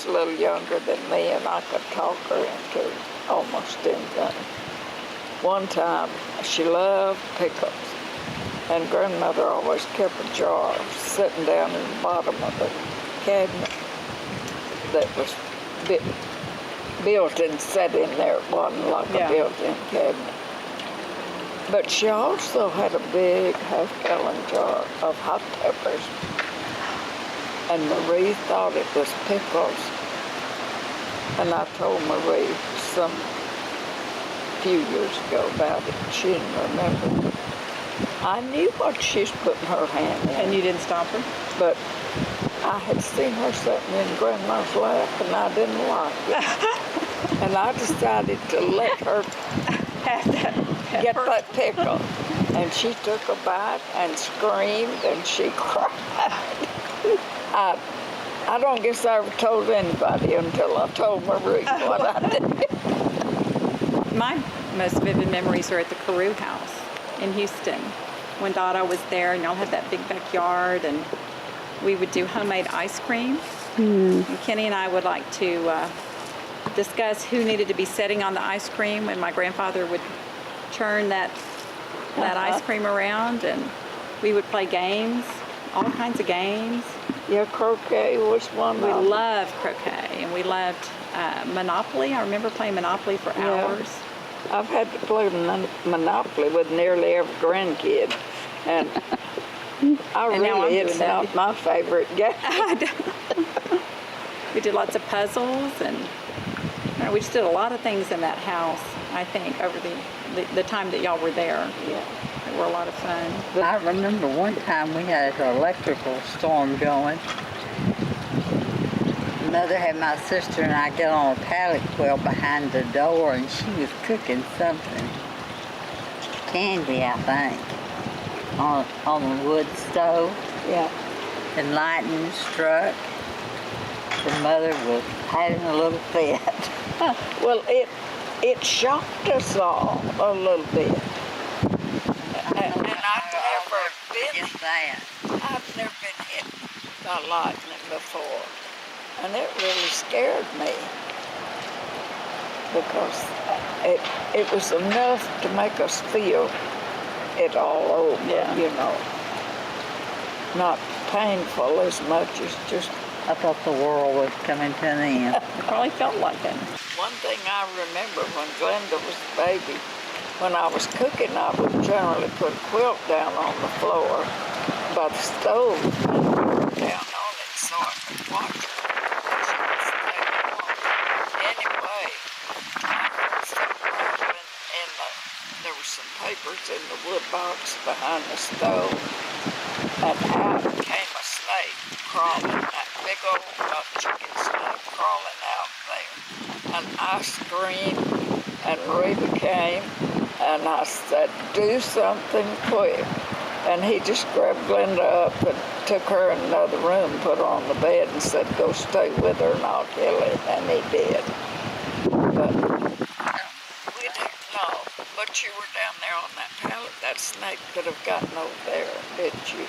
a little younger than me, and I could talk her into almost anything. One time, she loved pickles, and Grandmother always kept a jar sitting down in the bottom of the cabinet that was built and set in there. It wasn't like a built-in cabinet. But she also had a big half-gallon jar of hot peppers. And Marie thought it was pickles. And I told Marie some few years ago about it. She didn't remember. I knew what she's putting her hand in. And you didn't stop her? But I had seen her sitting in Grandma's lap, and I didn't like it. And I decided to let her get that pickle. And she took a bite and screamed, and she cried. I don't guess I ever told anybody until I told Marie what I did. My most vivid memories are at the Carew house in Houston. When Dada was there, and y'all had that big backyard, and we would do homemade ice cream. And Kenny and I would like to discuss who needed to be sitting on the ice cream, and my grandfather would churn that ice cream around, and we would play games, all kinds of games. Yeah, croquet was one of them. We loved croquet, and we loved Monopoly. I remember playing Monopoly for hours. I've had to play Monopoly with nearly every grandkid, and it's not my favorite game. We did lots of puzzles, and we just did a lot of things in that house, I think, over the time that y'all were there. Yeah. They were a lot of fun. But I remember one time we had an electrical storm going. Mother had my sister and I get on a pallet quill behind the door, and she was cooking something. Candy, I think, on the wood stove. Yeah. And lightning struck. The mother was having a little fit. Well, it shocked us all a little bit. And I've never been hit by lightning before. And it really scared me, because it was enough to make us feel it all over, you know. Not painful as much as just... I thought the world was coming to an end. It probably felt like it. One thing I remember when Glenda was a baby, when I was cooking, I would generally put a quilt down on the floor by the stove and put her down on it so I could watch her. Anyway, I was rumbling, and there were some papers in the wood box behind the stove, and out came a snake crawling, that big old chicken snake crawling out there. And I screamed, and Reba came, and I said, "Do something quick." And he just grabbed Glenda up and took her in another room, put her on the bed, and said, "Go stay with her and I'll kill it." And he did. But we didn't know. But you were down there on that pallet. That snake could have gotten over there and bit you.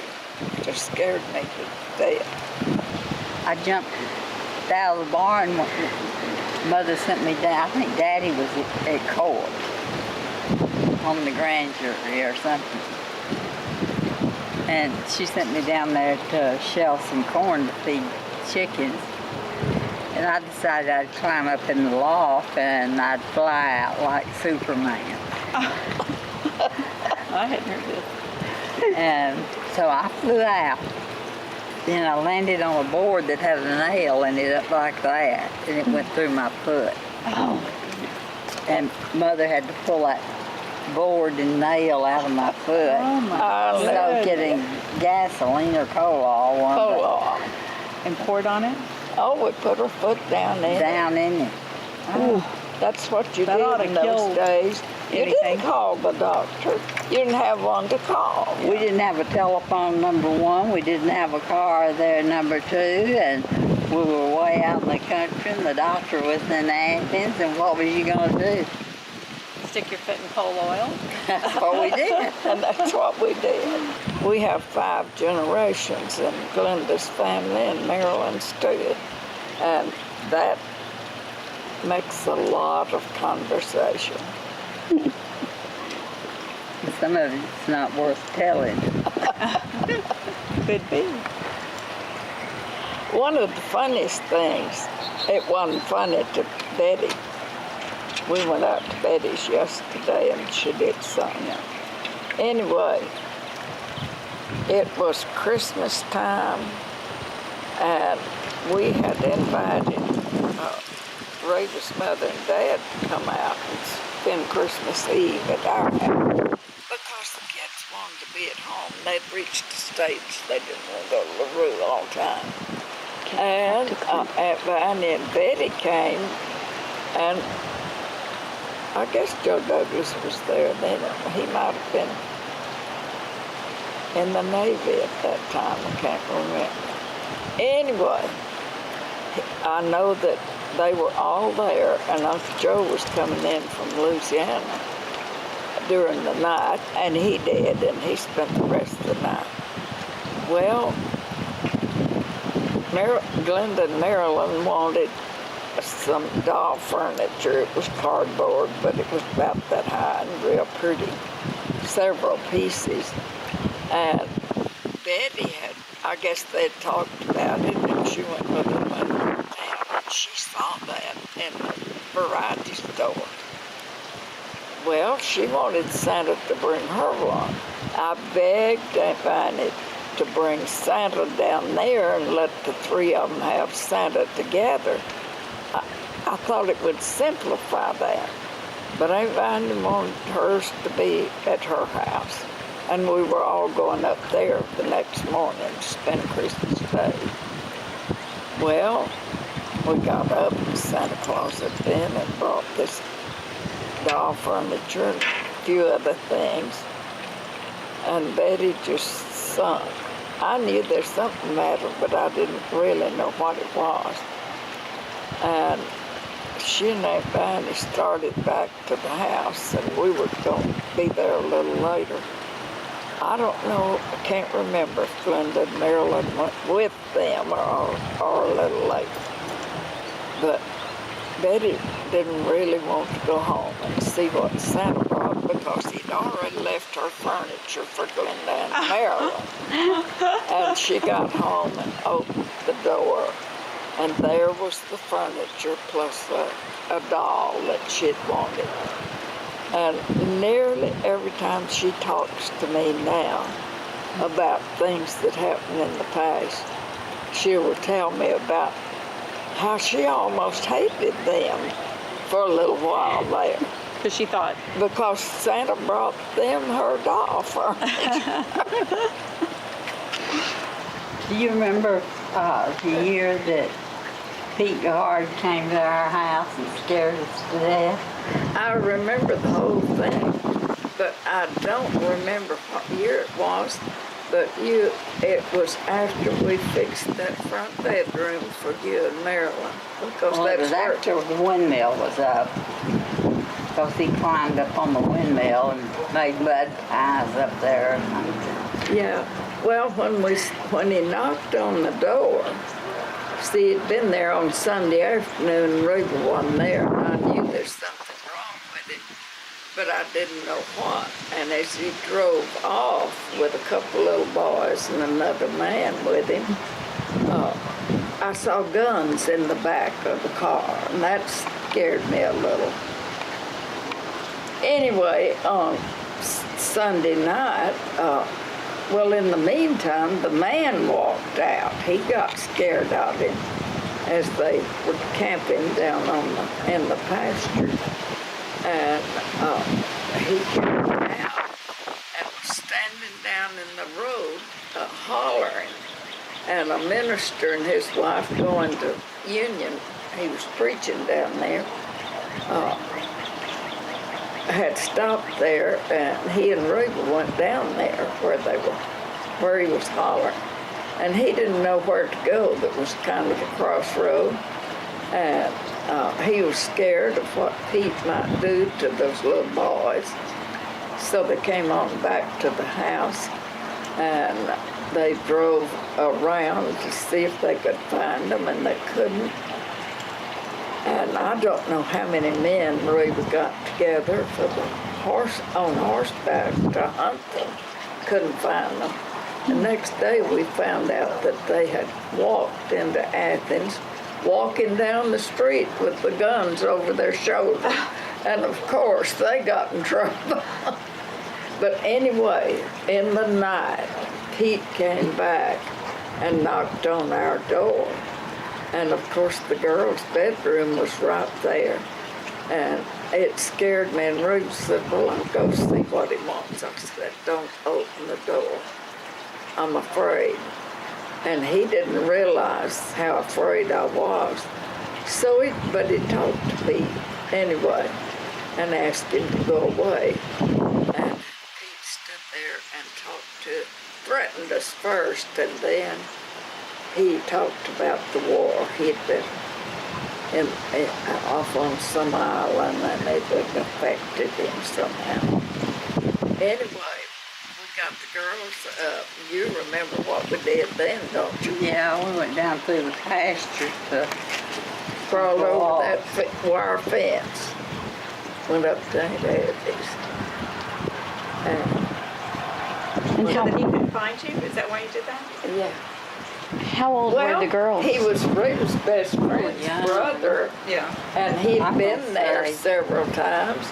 It just scared me to death. I jumped out of the barn. Mother sent me down. I think Daddy was at court on the grand jury or something. And she sent me down there to shell some corn to feed chickens. And I decided I'd climb up in the loft and I'd fly out like Superman. I hadn't heard this. And so I flew out. Then I landed on a board that had a nail in it up like that, and it went through my foot. Oh. And Mother had to pull that board and nail out of my foot. Oh my So getting gasoline or cola and poured on it? Oh, we put her foot down in it. Oh. That's what you That did in those days. You didn't call the doctor. You didn't have one to call. We didn't have a telephone, number one. We didn't have a car there, number two. And we were way out in the country, and the doctor was in Athens, and what was you going to do? Stick your foot in coal oil? That's what we did. And that's what we did. We have 5 generations in Glenda's family, and Marilyn's too. And that makes a lot of conversation. Some of it's not worth telling. Could be. One of the funniest things, it wasn't funny to Betty. We went out to Betty's yesterday and she did something. Anyway, it was Christmas time and we had invited Rita's mother and dad to come out and spend Christmas Eve at our house because the kids wanted to be at home. They'd reached the stage they didn't want to go to LaRue all the time. And Vanny and Betty came, and I guess Joe Douglas was there then. He might have been in the Navy at that time. I can't remember. Anyway, I know that they were all there, and Uncle Joe was coming in from Louisiana during the night, and he did, and he spent the rest of the night. Well, Glenda and Marilyn wanted some doll furniture. It was cardboard, but it was about that high and real pretty. Several pieces. And Betty had, I guess they'd talked about it, and she went with them down. She saw that in the variety store. Well, she wanted Santa to bring her one. I begged Aunt Viney to bring Santa down there and let the three of them have Santa together. I thought it would simplify that. But Aunt Viney wanted hers to be at her house. And we were all going up there the next morning to spend Christmas Day. Well, we got up and Santa Claus had been and brought this doll furniture and a few other things. And Betty just sunk. I knew there's something the matter, but I didn't really know what it was. And she and Aunt Viney started back to the house, and we were going to be there a little later. I don't know, I can't remember if Glenda and Marilyn went with them or a little later. But Betty didn't really want to go home and see what Santa brought because he'd already left her furniture for Glenda and Marilyn. And she got home and opened the door, and there was the furniture plus a doll that she'd wanted. And nearly every time she talks to me now about things that happened in the past, she will tell me about how she almost hated them for a little while there. Because she thought? Because Santa brought them her doll furniture. Do you remember the year that Pete Gard came to our house and scared us to death? I remember the whole thing, but I don't remember what year it was. But it was after we fixed that front bedroom for you and Marilyn. Because well, it was after the windmill was up. Because he climbed up on the windmill and made mud pies up there. Yeah. Well, when he knocked on the door, see, he'd been there on Sunday afternoon and Reba wasn't there, and I knew there's something wrong with it, but I didn't know what. And as he drove off with a couple little boys and another man with him, I saw guns in the back of the car, and that scared me a little. Anyway, on Sunday night, well, in the meantime, the man walked out. He got scared of him as they were camping down in the pasture. And he came out and was standing down in the road hollering. And a minister and his wife going to Union, he was preaching down there, had stopped there, and he and Reba went down there where he was hollering. And he didn't know where to go. That was kind of a crossroad. And he was scared of what Pete might do to those little boys. So they came on back to the house, and they drove around to see if they could find them, and they couldn't. And I don't know how many men we got together for the on horseback to hunt them. Couldn't find them. The next day we found out that they had walked into Athens, walking down the street with the guns over their shoulders. And of course they got in trouble. But anyway, in the night, Pete came back and knocked on our door. And of course the girls' bedroom was right there. And it scared me, and Ruth said, well, I'll go see what he wants. I said, don't open the door. I'm afraid. And he didn't realize how afraid I was. But he talked to me anyway and asked him to go away. And Pete stood there and threatened us first, and then he talked about the war. He'd been off on some island, and it had affected him somehow. Anyway, we got the girls up. You remember what we did then, don't you? Yeah, we went down through the pasture to Crawled over that wire fence. Went up to Aunt Abby's. And so that he couldn't find you? Is that why you did that? Yeah. How old were the girls? He was Ruth's best friend's brother. Yeah. And he'd been there several times.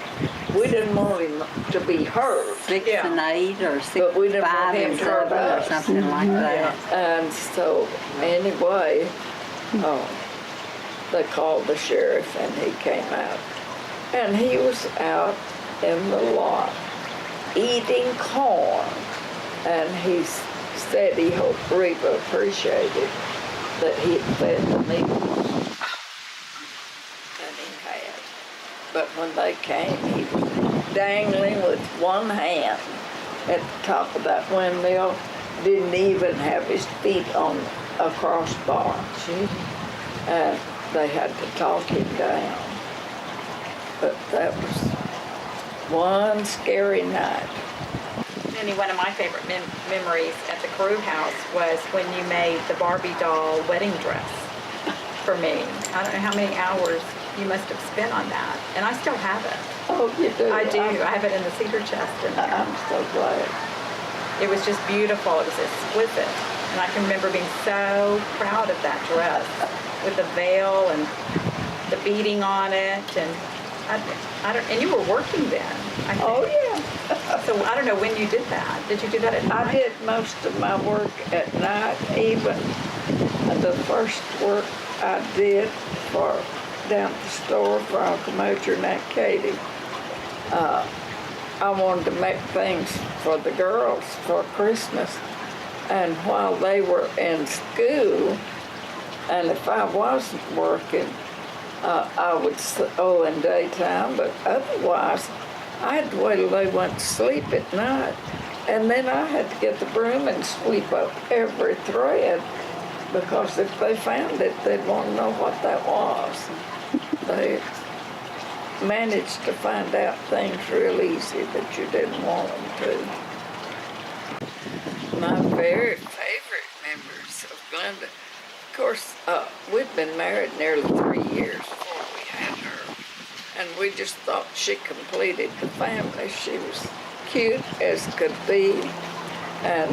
We didn't want him to be hurt. 6 and 8 or 6, But we didn't 5 want him and to hurt 7 or us. something like that. And so, anyway, they called the sheriff and he came out. And he was out in the lot eating corn. And he said he hoped Reba appreciated that he had fed the meals. And he had. But when they came, he was dangling with one hand at the top of that windmill. Didn't even have his feet on a crossbar. And they had to talk him down. But that was one scary night. Penny, one of my favorite memories at the Carew house was when you made the Barbie doll wedding dress for me. I don't know how many hours you must have spent on that. And I still have it. Oh, you do? I do. I have it in the cedar chest in there. I'm so glad. It was just beautiful. It was exquisite. And I can remember being so proud of that dress with the veil and the beading on it. And and you were working then, I think. Oh, yeah. So I don't know when you did that. Did you do that at night? I did most of my work at night, even the first work I did down at the store for Uncle Major and Aunt Katie. I wanted to make things for the girls for Christmas. And while they were in school, and if I wasn't working, I would, in daytime, but otherwise, I had to wait till they went to sleep at night. And then I had to get the broom and sweep up every thread, because if they found it, they'd want to know what that was. They managed to find out things real easy that you didn't want them to. My very favorite memories of Glenda, of course, we'd been married nearly 3 years before we had her, and we just thought she completed the family. She was cute as could be and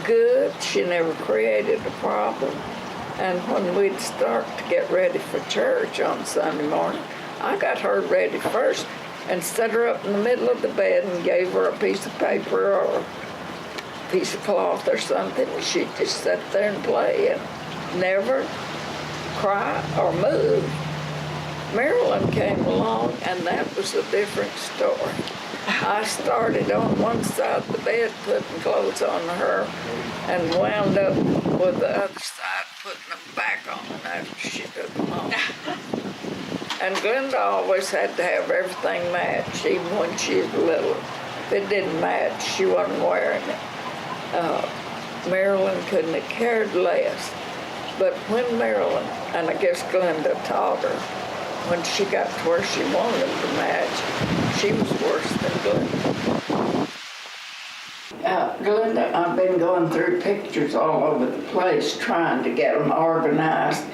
good. She never created a problem. And when we'd start to get ready for church on Sunday morning, I got her ready first and set her up in the middle of the bed and gave her a piece of paper or a piece of cloth or something. She'd just sit there and play and never cry or move. Marilyn came along, and that was a different story. I started on one side of the bed putting clothes on her and wound up with the other side putting them back on after she took them off. And Glenda always had to have everything matched, even when she was little. If it didn't match, she wasn't wearing it. Marilyn couldn't have cared less. But when Marilyn, and I guess Glenda taught her, when she got to where she wanted them to match, she was worse than Glenda. Glenda, I've been going through pictures all over the place trying to get them organized.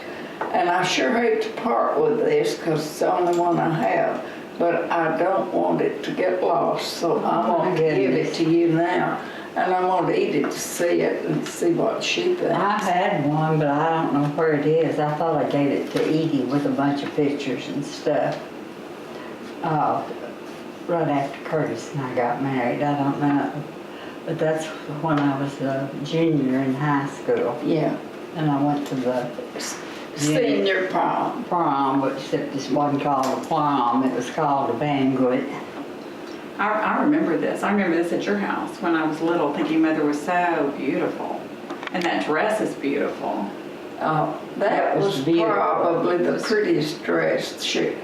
And I sure hate to part with this because it's the only one I have. But I don't want it to get lost, so I'm going to give it to you now. And I'm going to Edie to see it and see what she thinks. I had one, but I don't know where it is. I thought I gave it to Edie with a bunch of pictures and stuff. Right after Curtis and I got married, I don't know. But that's when I was a junior in high school. Yeah. And I went to the Senior prom. Prom, but except this wasn't called a prom, it was called a banquet. I remember this. I remember this at your house when I was little, thinking Mother was so beautiful. And that dress is beautiful. That was beautiful. probably the prettiest dress she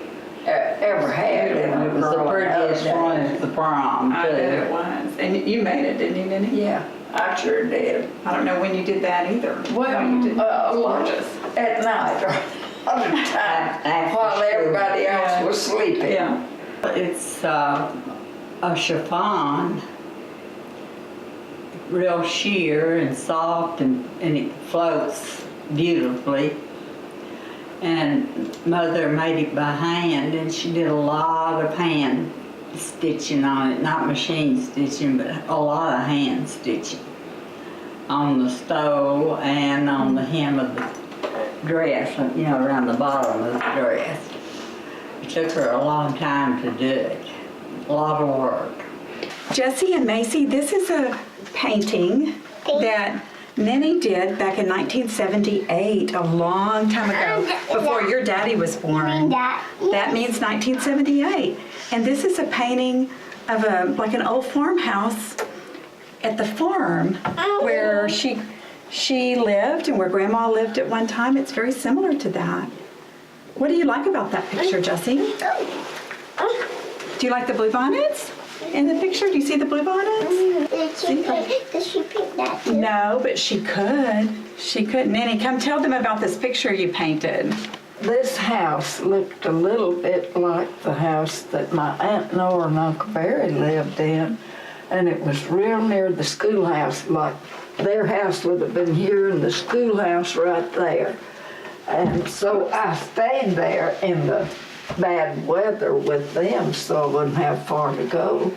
ever had. It was the prettiest one at the prom, I bet it too. was. And you made it, didn't you, Nenny? Yeah, I sure did. I don't know when you did that either. Well, No, you didn't. gorgeous. At night or other time while everybody else was sleeping. Yeah. It's a chiffon, real sheer and soft, and it floats beautifully. And Mother made it by hand, and she did a lot of hand stitching on it, not machine stitching, but a lot of hand stitching on the stole and on the hem of the dress, you know, around the bottom of the dress. It took her a long time to do it, a lot of work. Jesse and Macy, this is a painting that Nenny did back in 1978, a long time ago, before your daddy was born. That means 1978. And this is a painting of like an old farmhouse at the farm where she lived and where Grandma lived at one time. It's very similar to that. What do you like about that picture, Jessie? Do you like the bluebonnets in the picture? Do you see the bluebonnets? Does she pick that too? No, but she could. She could. Nanny, come tell them about this picture you painted. This house looked a little bit like the house that my Aunt Nora and Uncle Barry lived in, and it was real near the schoolhouse. Like their house would have been here and the schoolhouse right there. And so I stayed there in the bad weather with them so I wouldn't have far to go.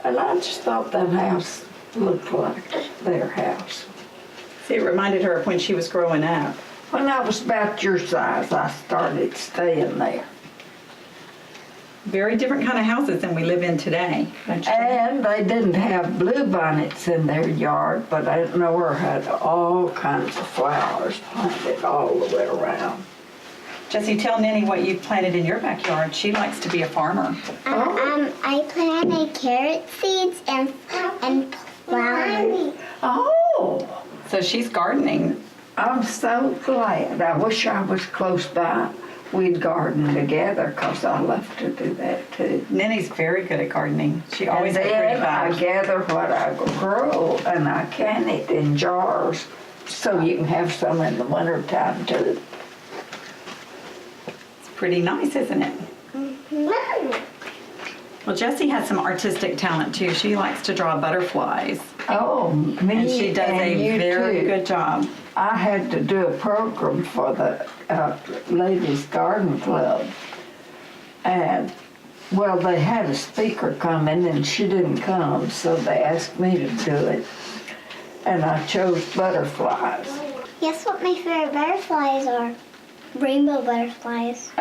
And I just thought that house looked like their house. See, it reminded her of when she was growing up. When I was about your size, I started staying there. Very different kind of houses than we live in today. Don't you think? And they didn't have bluebonnets in their yard, but Aunt Nora had all kinds of flowers planted all the way around. Jesse, tell Nenny what you've planted in your backyard. She likes to be a farmer. I planted carrot seeds and flowers. Oh, So she's gardening. I'm so glad. I wish I was close by. We'd garden together because I love to do that too. Nenny's very good at gardening. She always And has pretty then I flowers. gather what I grow and I can it in jars so you can have some in the wintertime too. It's pretty nice, isn't it? Well, Jessie has some artistic talent too. She likes to draw butterflies. Oh, me And she does and a you very too. good job. I had to do a program for the Ladies Garden Club. And, well, they had a speaker come in and she didn't come, so they asked me to do it. And I chose butterflies. Guess what my favorite butterflies are? Rainbow butterflies.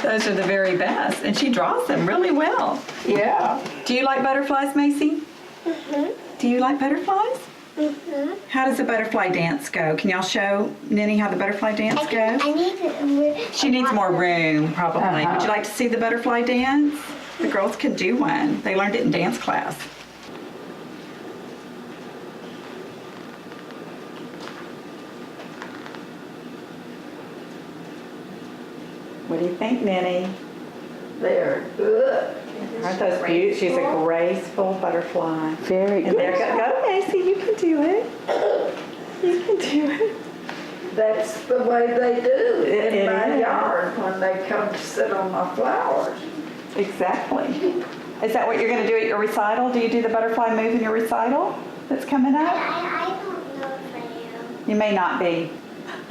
Those are the very best. And she draws them really well. Yeah. Do you like butterflies, Macy? Do you like butterflies? How does the butterfly dance go? Can y'all show Nenny how the butterfly dance goes? I need She needs more room, probably. Uh-huh. Would you like to see the butterfly dance? The girls can do one. They learned it in dance class. What do you think, Nenny? They're good. Aren't those beautiful? She's a graceful butterfly. Very And there go, Macy, you can do it. You can do it. That's the way they do It in my is. yard when they come to sit on my flowers. Exactly. Is that what you're going to do at your recital? Do you do the butterfly move in your recital that's coming up? I don't know if I am. You may not be.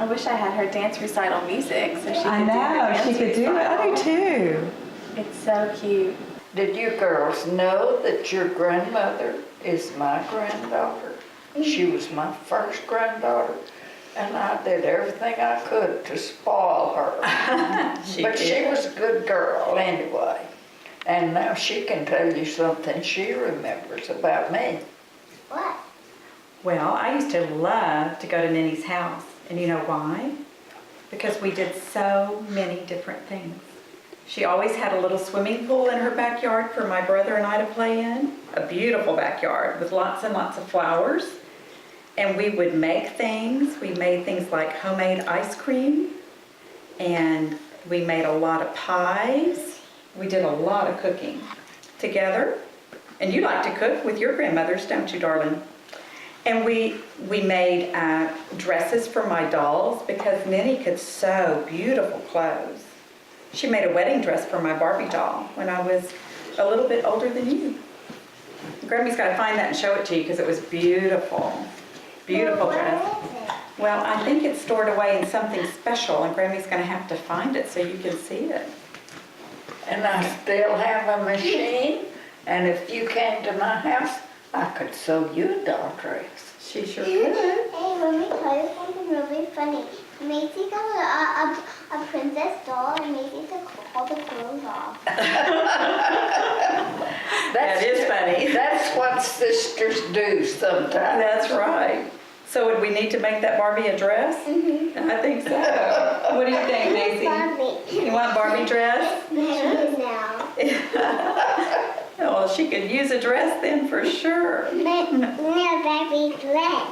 I wish I had her dance recital music so she could I know, she could do it. I do too. It's so cute. Did you girls know that your grandmother is my granddaughter? She was my first granddaughter, and I did everything I could to spoil her. But she was a good girl anyway. And now she can tell you something she remembers about me. What? Well, I used to love to go to Nenny's house. And you know why? Because we did so many different things. She always had a little swimming pool in her backyard for my brother and I to play in. A beautiful backyard with lots and lots of flowers. And we would make things. We made things like homemade ice cream. And we made a lot of pies. We did a lot of cooking together. And you like to cook with your grandmothers, don't you, darling? And we made dresses for my dolls because Nenny could sew beautiful clothes. She made a wedding dress for my Barbie doll when I was a little bit older than you. Grammy's got to find that and show it to you because it was beautiful. Beautiful dress. Well, I think it's stored away in something special and Grammy's going to have to find it so you can see it. And I still have a machine, and if you came to my house, I could sew you a doll dress. She sure Hey, could. let me tell you something really funny. Macy got a princess doll and Macy took all the clothes off. That is funny. That's what sisters do sometimes. That's right. So would we need to make that Barbie a dress? Mm-hmm. I think so. What do you think, Macy? Barbie. You want Barbie dress? Maybe now. Well, she could use a dress then for sure. No, Barbie dress.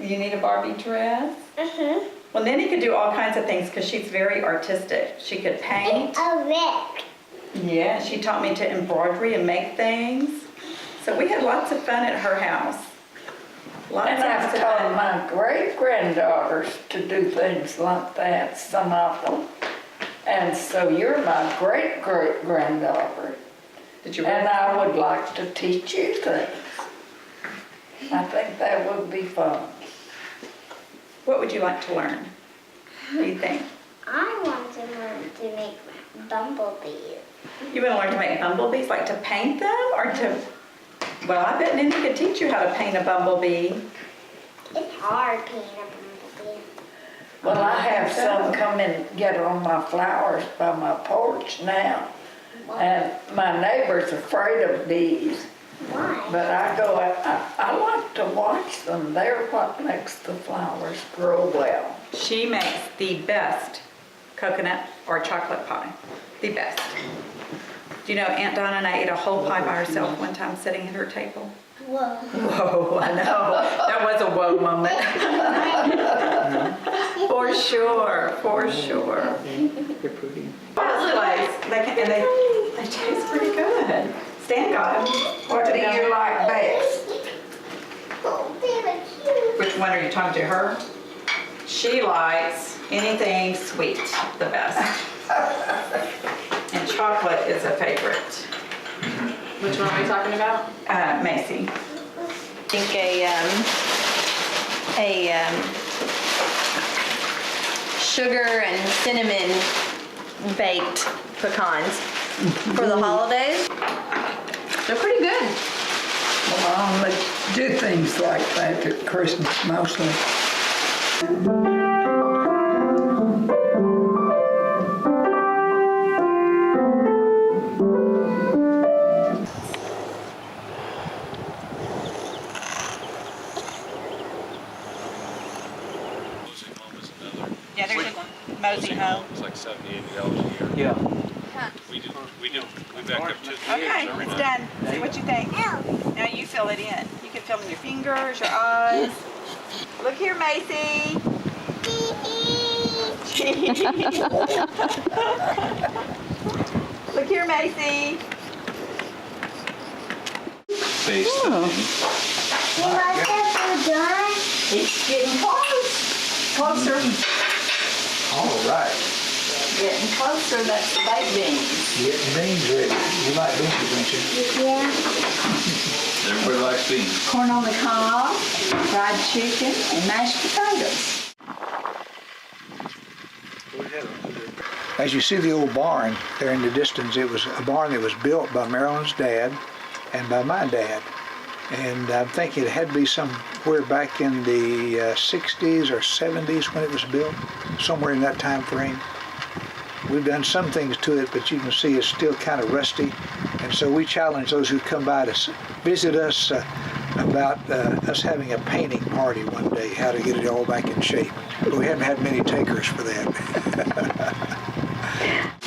You need a Barbie dress? Mm-hmm. Well, Nenny could do all kinds of things because she's very artistic. She could paint. A whip. Yeah, she taught me to embroidery and make things. So we had lots of fun at her house. Lots And I've of taught fun. my great-granddaughters to do things like that, some of them. And so you're my great-great-granddaughter. Did you And really? I would like to teach you things. I think that would be fun. What would you like to learn? What do you think? I want to learn to make bumblebees. You want to learn to make bumblebees, like to paint them or to... Well, I bet Nenny could teach you how to paint a bumblebee. It's hard painting a bumblebee. Well, I have some come and get on my flowers by my porch now. And my neighbor's afraid of bees. Why? But I like to watch them. They're what makes the flowers grow well. She makes the best coconut or chocolate pie. The best. Do you know Aunt Donna and I ate a whole pie by herself one time sitting at her table? Whoa. Whoa, I know. That was a whoa moment. For sure, for sure. They're pretty. They taste pretty good. Stan got them. What do you like best? Oh, they were cute. Which one are you talking to, her? She likes anything sweet the best. And chocolate is a favorite. Which one are we talking about? Macy. I think a sugar and cinnamon baked pecans for the holidays. They're pretty good. Well, I only do things like that at Christmas mostly. Yeah, there's a Mosey home. It's like $70, $80 a year. Yeah. We back up to the Okay, it's done. See what you think. Now you fill it in. You can fill in your fingers, your eyes. Look here, Macy. Look here, Macy. face. You want that for done? It's getting close. Closer. All right. Getting closer. That's the baked beans. Getting beans ready. You like beans, don't you? Yeah. Everybody likes beans. Corn on the cob, fried chicken, and mashed potatoes. As you see the old barn there in the distance, it was a barn that was built by Marilyn's dad and by my dad. And I'm thinking it had to be somewhere back in the 60s or 70s when it was built, somewhere in that time frame. We've done some things to it, but you can see it's still kind of rusty. And so we challenge those who come by to visit us about us having a painting party one day, how to get it all back in shape. But we haven't had many takers for that.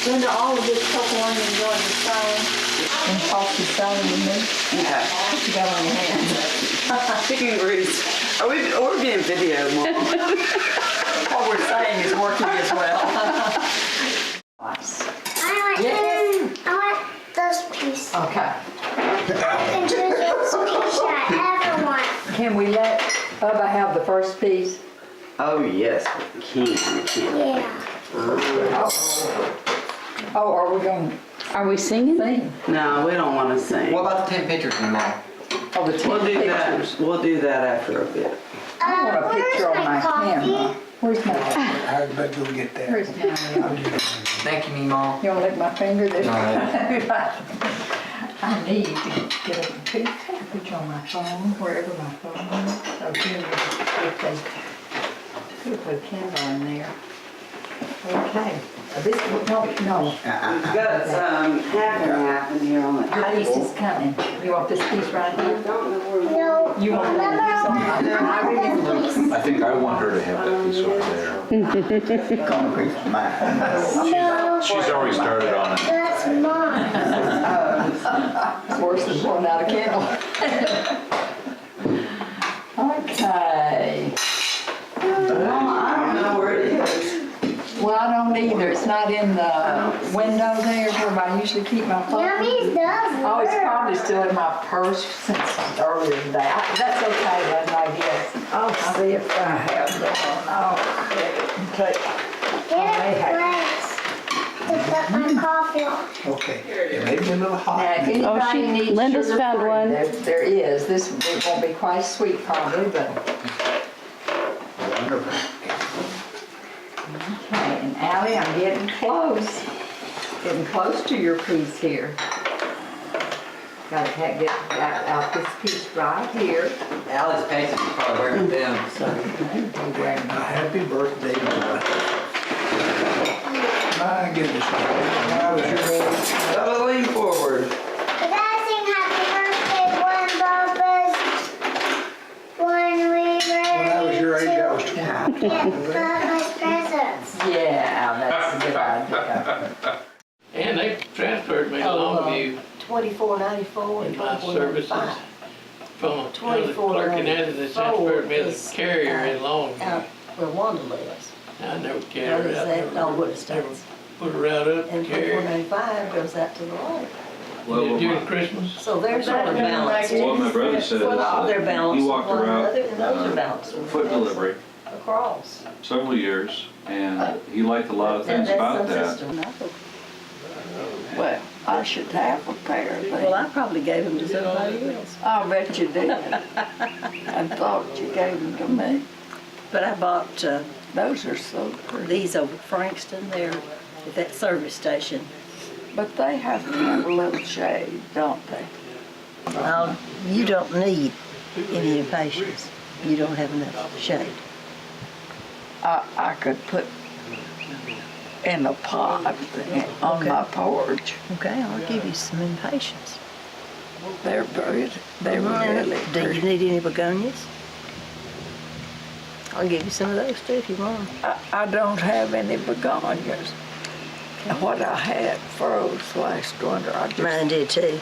Linda, all of this purple onion going to stone and toss the stone with me. Okay. What you got on your hands? Chicken grease. We're being videoed, Mom. What we're saying is working as well. I want those pieces. Okay. I can choose which piece I ever want. Can we let Bubba have the first piece? Oh, yes, we can. Yeah. Oh, are we going Are we singing? to sing? No, we don't want to sing. What about the 10 pictures in there? Oh, the 10 We'll do pictures. that. We'll do that after a bit. I want a picture on my camera. Where's my, I better go get that. where's my, Thank you, Meemaw. you want to lick my finger? This No. I need to get a picture on my phone, wherever my phone is. Oh, here, if they could put a camera in there. Okay. This, no. We've got some half and half in here on Your it. piece is coming. You want this piece right here? No. You want that piece on my, I remember. I think I want her to have that piece over there. Concrete's mine. No. She's already started on it. That's mine. It's worse than blowing out a candle. Okay. I don't know where it is. Well, I don't either. It's not in the window there where I usually keep my phone. Yummy's does Oh, it's work. probably still in my purse since earlier today. That's okay then, I guess. I'll see if I have that. Oh, okay. Get a place to put my coffee on. Okay, it may be a little Now, hot. if anybody needs Linda's sugar found free, one. there is. This it won't be quite as sweet probably, but. Wonderful. Okay, and Allie, I'm getting close. Getting close to your piece here. Gotta get out this piece right here. Allie's painting, she's probably wearing them. So you can be wearing A happy birthday, Bubba. My goodness. When I was your age, Gotta lean forward. The guys sing happy birthday when when I was your age, I was 20. get Bubba's presents. Yeah, that's a good idea. And they transferred me to Longview 2494 and in my services 2495. from another clerk in there. They transferred me to is, the carrier in Longview. Out where Wanda lives. I never That carried is it. at Dogwood Estates. Put her out up And and carried. 2495 goes out to the lake. Well, During Christmas. So they're sort of balanced. Well, my brother says Well, they're balanced. he walked with one her out, another, and those are balanced. with foot one another delivery Across. several years, and he liked a lot of things That's about some that. system. Well, I should have a pair of Well, I probably gave them to somebody else. I bet you did. I thought you gave them to me. But I bought Those are so pretty. these over at Frankston there at that service station. But they have to have a little shade, don't they? Well, you don't need any impatience. You don't have enough shade. I could put in a pot on my porch. Okay, I'll give you some impatience. They're really Do you pretty. need any begonias? I'll give you some of those too if you want. I don't have any begonias. What I had froze last winter. I just Mine did too.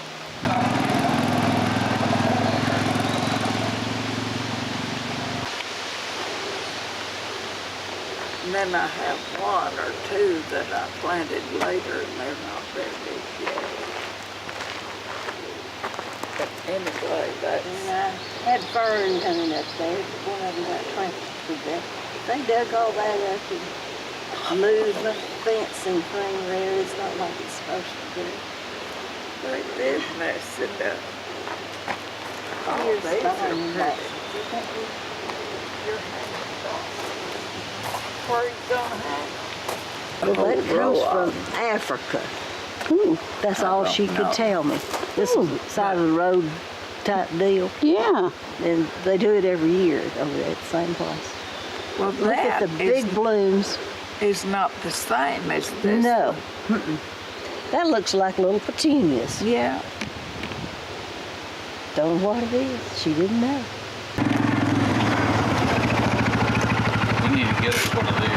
And then I have one or two that I planted later and they're not very big yet. But anyway, that's... And I had fern coming up there. One of them got trampled to death. They dug all that up and moved the fence and thing there. It's not like it's supposed to do. They did mess it up. Oh, Here's these behind are you back. pretty. Your hands off. Where are you gonna hang? Well, that comes from Africa. That's all she could tell me. This is side of the road type deal. Yeah. And they do it every year over there at the same place. Well, Look at the big blooms. Is not the same as this. No. That looks like little petunias. Yeah. Don't know what it is. She didn't know. We need to get us one of these.